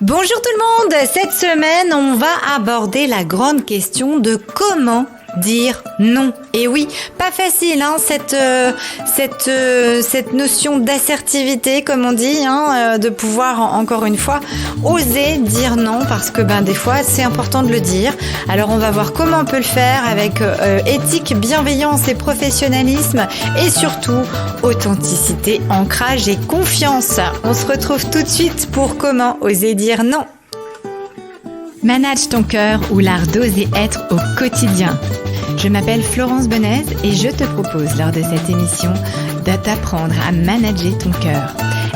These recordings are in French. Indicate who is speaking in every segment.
Speaker 1: Bonjour tout le monde. Cette semaine, on va aborder la grande question de comment dire non. Et oui, pas facile, hein, cette notion d'assertivité, comme on dit, de pouvoir encore une fois oser dire non, parce que des fois c'est important de le dire. Alors on va voir comment on peut le faire avec éthique, bienveillance et professionnalisme, et surtout authenticité, ancrage et confiance. On se retrouve tout de suite pour comment oser dire non. Manage ton cœur ou l'art d'oser être au quotidien. Je m'appelle Florence Benez et je te propose lors de cette émission de t'apprendre à manager ton cœur.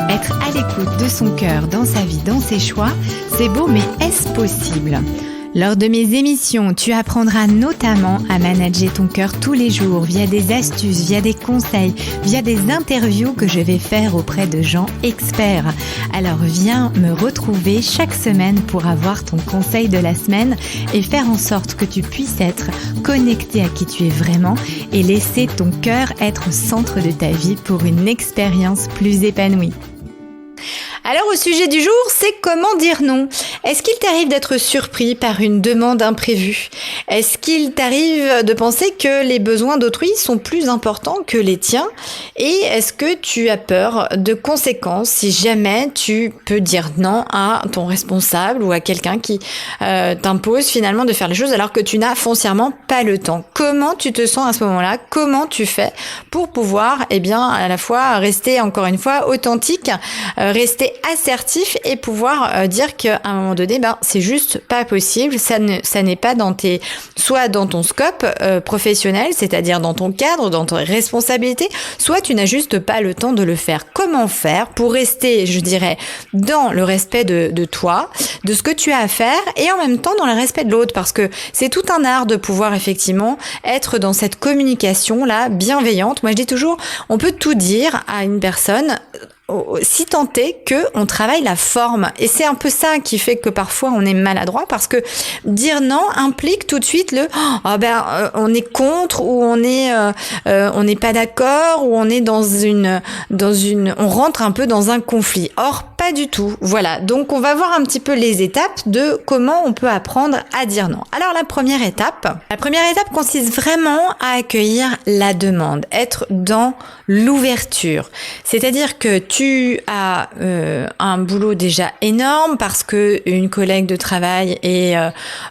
Speaker 1: Être à l'écoute de son cœur dans sa vie, dans ses choix, c'est beau, mais est-ce possible ? Lors de mes émissions, tu apprendras notamment à manager ton cœur tous les jours via des astuces, via des conseils, via des interviews que je vais faire auprès de gens experts. Alors viens me retrouver chaque semaine pour avoir ton conseil de la semaine et faire en sorte que tu puisses être connecté à qui tu es vraiment et laisser ton cœur être au centre de ta vie pour une expérience plus épanouie. Alors au sujet du jour, c'est comment dire non. Est-ce qu'il t'arrive d'être surpris par une demande imprévue ? Est-ce qu'il t'arrive de penser que les besoins d'autrui sont plus importants que les tiens ? Et est-ce que tu as peur de conséquences si jamais tu peux dire non à ton responsable ou à quelqu'un qui t'impose finalement de faire les choses alors que tu n'as foncièrement pas le temps ? Comment tu te sens à ce moment-là ? Comment tu fais pour pouvoir à la fois rester encore une fois authentique, rester assertif et pouvoir dire qu'à un moment donné, c'est juste pas possible, ça n'est pas soit dans ton scope professionnel, c'est-à-dire dans ton cadre, dans tes responsabilités, soit tu n'as juste pas le temps de le faire. Comment faire pour rester, je dirais, dans le respect de toi, de ce que tu as à faire et en même temps dans le respect de l'autre, parce que c'est tout un art de pouvoir effectivement être dans cette communication-là bienveillante. Moi je dis toujours, on peut tout dire à une personne si tant est que on travaille la forme, et c'est un peu ça qui fait que parfois on est maladroit, parce que dire non implique tout de suite on est contre, ou on n'est pas d'accord, ou on est on rentre un peu dans un conflit. Or pas du tout. Voilà, donc on va voir un petit peu les étapes de comment on peut apprendre à dire non. Alors la première étape consiste vraiment à accueillir la demande, être dans l'ouverture. C'est-à-dire que tu as un boulot déjà énorme parce que une collègue de travail est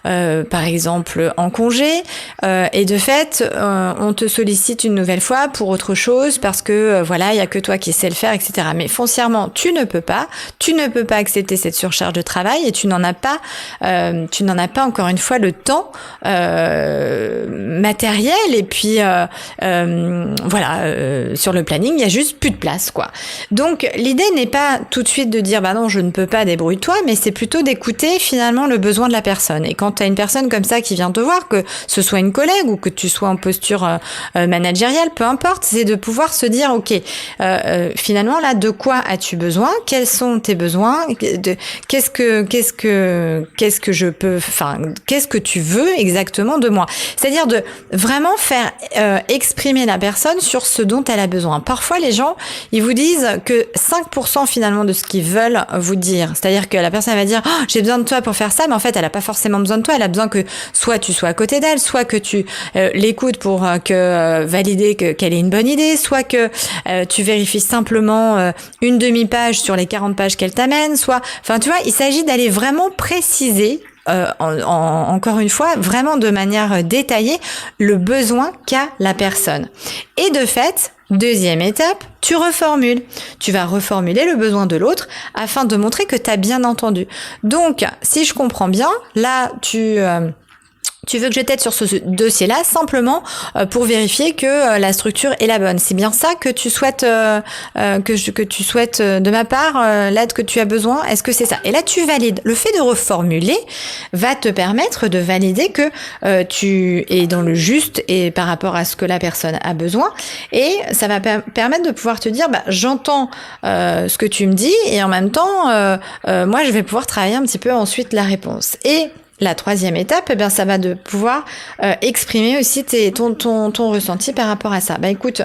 Speaker 1: par exemple en congé et de fait on te sollicite une nouvelle fois pour autre chose parce que il y a que toi qui sais le faire, etc. Mais foncièrement tu ne peux pas accepter cette surcharge de travail et tu n'en as pas encore une fois le temps matériel, et puis sur le planning il y a juste plus de place, quoi. Donc l'idée n'est pas tout de suite de dire non je ne peux pas, débrouille-toi, mais c'est plutôt d'écouter finalement le besoin de la personne. Et quand tu as une personne comme ça qui vient te voir, que ce soit une collègue ou que tu sois en posture managériale, peu importe, c'est de pouvoir se dire finalement là, de quoi as-tu besoin, quels sont tes besoins, qu'est-ce que tu veux exactement de moi. C'est-à-dire de vraiment faire exprimer la personne sur ce dont elle a besoin. Parfois les gens, ils vous disent que 5% finalement de ce qu'ils veulent vous dire. C'est-à-dire que la personne va dire j'ai besoin de toi pour faire ça, mais en fait elle a pas forcément besoin de toi, elle a besoin que soit tu sois à côté d'elle, soit que tu l'écoutes pour valider qu'elle ait une bonne idée, soit que tu vérifies simplement une demi-page sur les 40 pages qu'elle t'amène, il s'agit d'aller vraiment préciser encore une fois, vraiment de manière détaillée, le besoin qu'a la personne. Et de fait, deuxième étape, tu reformules. Tu vas reformuler le besoin de l'autre afin de montrer que tu as bien entendu. Donc, si je comprends bien, là, tu veux que je t'aide sur ce dossier-là simplement pour vérifier que la structure est la bonne. C'est bien ça que tu souhaites que tu souhaites de ma part, l'aide que tu as besoin. Est-ce que c'est ça ? Et là tu valides. Le fait de reformuler va te permettre de valider que tu es dans le juste et par rapport à ce que la personne a besoin, et ça va permettre de pouvoir te dire j'entends ce que tu me dis, et en même temps moi je vais pouvoir travailler un petit peu ensuite la réponse. Et la troisième étape, eh bien, ça va de pouvoir exprimer aussi ton ressenti par rapport à ça. Bah écoute,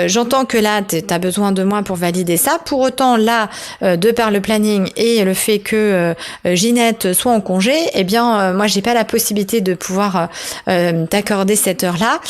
Speaker 1: j'entends que là, tu as besoin de moi pour valider ça. Pour autant, là, de par le planning et le fait que Ginette soit en congé, eh bien, moi, j'ai pas la possibilité de pouvoir t'accorder cette heure-là.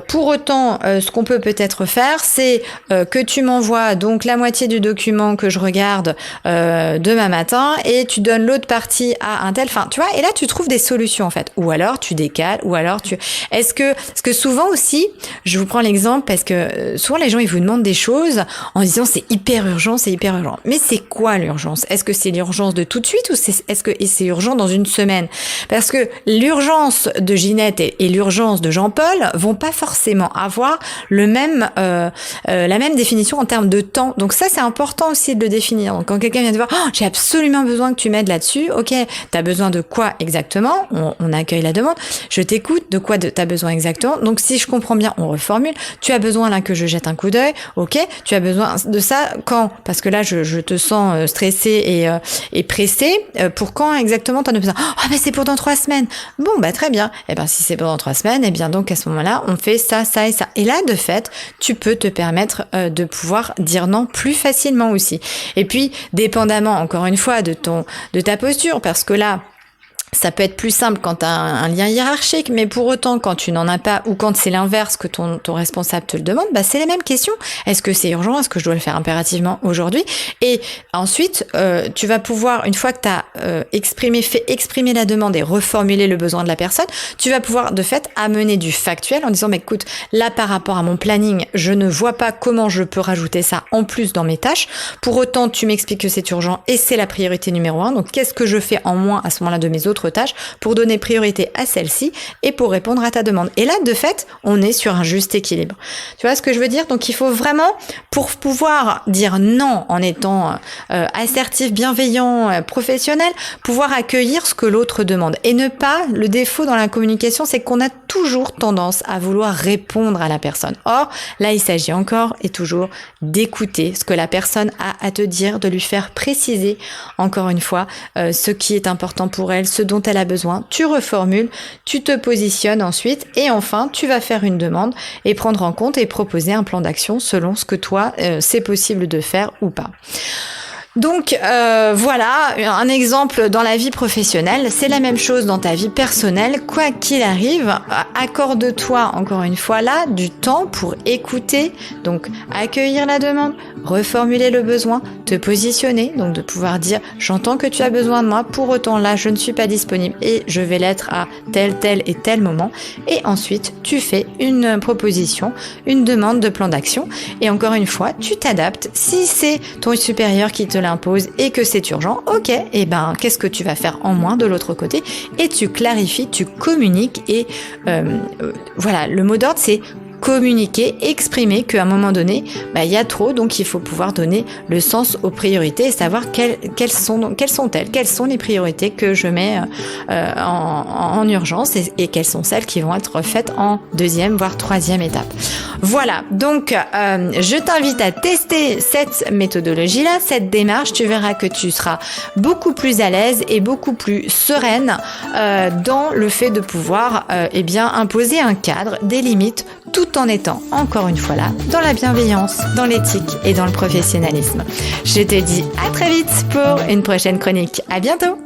Speaker 1: Pour autant, ce qu'on peut peut-être faire, c'est que tu m'envoies donc la moitié du document que je regarde demain matin et tu donnes l'autre partie à un tel. Enfin, tu vois, et là, tu trouves des solutions en fait. Ou alors tu décales, ou alors tu... Parce que souvent aussi, je vous prends l'exemple parce que souvent les gens ils vous demandent des choses en disant c'est hyper urgent, c'est hyper urgent. Mais c'est quoi l'urgence? Est-ce que c'est l'urgence de tout de suite ou est-ce que c'est urgent dans une semaine? Parce que l'urgence de Ginette et l'urgence de Jean-Paul vont pas forcément avoir la même définition en termes de temps. Donc ça c'est important aussi de le définir. Donc quand quelqu'un vient te voir, oh, j'ai absolument besoin que tu m'aides là-dessus. Ok, t'as besoin de quoi exactement? On accueille la demande. Je t'écoute. De quoi t'as besoin exactement? Donc, si je comprends bien, on reformule. Tu as besoin là que je jette un coup d'œil. Ok. Tu as besoin de ça quand? Parce que là, je te sens stressé et pressé. Pour quand exactement t'en as besoin? Ah, ben c'est pour dans 3 semaines. Bon, bah très bien. Eh ben si c'est pour dans 3 semaines, eh bien donc à ce moment-là, on fait ça, ça et ça. Et là, de fait, tu peux te permettre de pouvoir dire non plus facilement aussi. Et puis, dépendamment encore une fois de ta posture, parce que là, ça peut être plus simple quand tu as un lien hiérarchique, mais pour autant, quand tu n'en as pas ou quand c'est l'inverse que ton responsable te le demande, bah c'est les mêmes questions. Est-ce que c'est urgent? Est-ce que je dois le faire impérativement aujourd'hui? Et ensuite, tu vas pouvoir, une fois que tu as fait exprimer la demande et reformuler le besoin de la personne, tu vas pouvoir de fait amener du factuel en disant, mais écoute, là par rapport à mon planning, je ne vois pas comment je peux rajouter ça en plus dans mes tâches. Pour autant, tu m'expliques que c'est urgent et c'est la priorité numéro 1. Donc, qu'est-ce que je fais en moins à ce moment-là de mes autres tâches pour donner priorité à celle-ci et pour répondre à ta demande. Et là, de fait, on est sur un juste équilibre. Tu vois ce que je veux dire? Donc, il faut vraiment, pour pouvoir dire non en étant assertif, bienveillant, professionnel, pouvoir accueillir ce que l'autre demande. Et ne pas, le défaut dans la communication, c'est qu'on a toujours tendance à vouloir répondre à la personne. Or, là, il s'agit encore et toujours d'écouter ce que la personne a à te dire, de lui faire préciser, encore une fois, ce qui est important pour elle, ce dont elle a besoin, tu reformules, tu te positionnes ensuite et enfin tu vas faire une demande et prendre en compte et proposer un plan d'action selon ce que toi c'est possible de faire ou pas. Donc voilà, un exemple dans la vie professionnelle, c'est la même chose dans ta vie personnelle, quoi qu'il arrive, accorde-toi encore une fois là du temps pour écouter, donc accueillir la demande, reformuler le besoin, te positionner, donc de pouvoir dire j'entends que tu as besoin de moi, pour autant là je ne suis pas disponible et je vais l'être à tel et tel moment, et ensuite tu fais une proposition, une demande de plan d'action et encore une fois tu t'adaptes. Si c'est ton supérieur qui te l'impose et que c'est urgent, ok, et ben qu'est-ce que tu vas faire en moins de l'autre côté? Et tu clarifies, tu communiques et voilà, le mot d'ordre c'est communiquer, exprimer qu'à un moment donné, il y a trop, donc il faut pouvoir donner le sens aux priorités et savoir quelles sont les priorités que je mets en urgence et quelles sont celles qui vont être faites en 2e voire 3e étape. Voilà, donc je t'invite à tester cette méthodologie-là, cette démarche, tu verras que tu seras beaucoup plus à l'aise et beaucoup plus sereine dans le fait de pouvoir imposer un cadre, des limites, tout en étant, encore une fois là, dans la bienveillance, dans l'éthique et dans le professionnalisme. Je te dis à très vite pour une prochaine chronique. À bientôt!